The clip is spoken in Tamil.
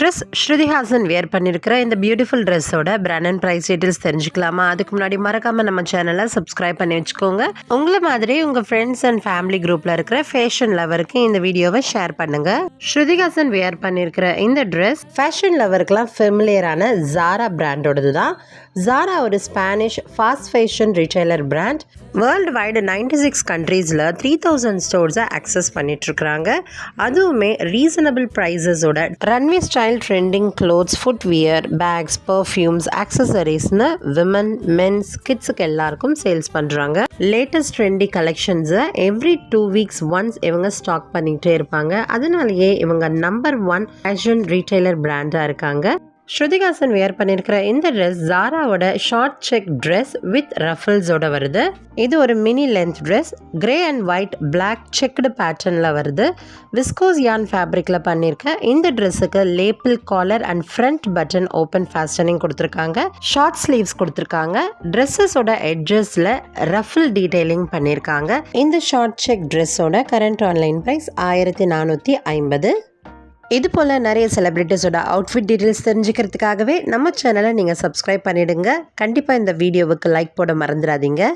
ட்ரெஸ் ஸ்ருதிஹாசன் வியர் பண்ணியிருக்கிற இந்த பியூட்டிஃபுல் ட்ரெஸ்ஸோட பிராண்ட் அண்ட் ப்ரைஸ் டீட்டெயில்ஸ் தெரிஞ்சுக்கலாமா? அதுக்கு முன்னாடி மறக்காமல் நம்ம சேனலை சப்ஸ்கிரைப் பண்ணி வச்சுக்கோங்க. உங்களை மாதிரி உங்கள் ஃப்ரெண்ட்ஸ் அண்ட் ஃபேமிலி குரூப்பில் இருக்கிற ஃபேஷன் லவருக்கு இந்த வீடியோவை ஷேர் பண்ணுங்க. ஸ்ருதிஹாசன் வியர் பண்ணியிருக்கிற இந்த ட்ரெஸ் ஃபேஷன் லவருக்குலாம் ஃபெமிலியரான ஜாரா பிராண்டோடது தான். ஜாரா ஒரு Spanish fast fashion retailer brand. Worldwide 96 கண்ட்ரீஸில் 3000 ஸ்டோர்ஸை அக்சஸ் பண்ணிட்டுருக்குறாங்க. அதுவுமே ரீசனபிள் ப்ரைஸஸோட runway style trending clothes, footwear, bags, perfumes, ஆக்சசரிஸ்னு விமன், மென்ஸ், கிட்ஸுக்கு எல்லாருக்கும் சேல்ஸ் பண்ணுறாங்க. லேட்டஸ்ட் ட்ரெண்டி கலெக்ஷன்ஸை எவ்ரி 2 வீக்ஸ் ஒன்ஸ் இவங்க ஸ்டாக் பண்ணிகிட்டே இருப்பாங்க. அதனாலேயே இவங்க நம்பர் 1 ஃபேஷன் ரீட்டைலர் பிராண்டாக இருக்காங்க. ஸ்ருதிஹாசன் வியர் பண்ணியிருக்கிற இந்த dress ஜாராவோட short check dress with ரஃபிள்ஸோட வருது. இது ஒரு mini length dress. Grey and white black checked பேட்டர்னில் வருது. விஸ்கோஸ் யான் ஃபேப்ரிக்கில் பண்ணியிருக்க இந்த ட்ரெஸ்ஸுக்கு label collar and front button open ஃபேஸ்டனிங் கொடுத்துருக்காங்க. ஷார்ட் ஸ்லீவ்ஸ் கொடுத்துருக்காங்க. ட்ரெஸ்ஸஸோட எட்ஜஸில் ரஃபிள் டீடைலிங் பண்ணியிருக்காங்க. இந்த ஷார்ட் செக் ட்ரெஸ்ஸோட கரண்ட் ஆன்லைன் ப்ரைஸ் 1450. இது போல் நிறைய செலிப்ரிட்டிஸோட அவுட்ஃபிட் டீட்டெயில்ஸ் தெரிஞ்சுக்கிறதுக்காகவே நம்ம சேனலை நீங்கள் சப்ஸ்கிரைப் பண்ணிவிடுங்க. கண்டிப்பாக இந்த வீடியோவுக்கு லைக் போட மறந்துடாதீங்க.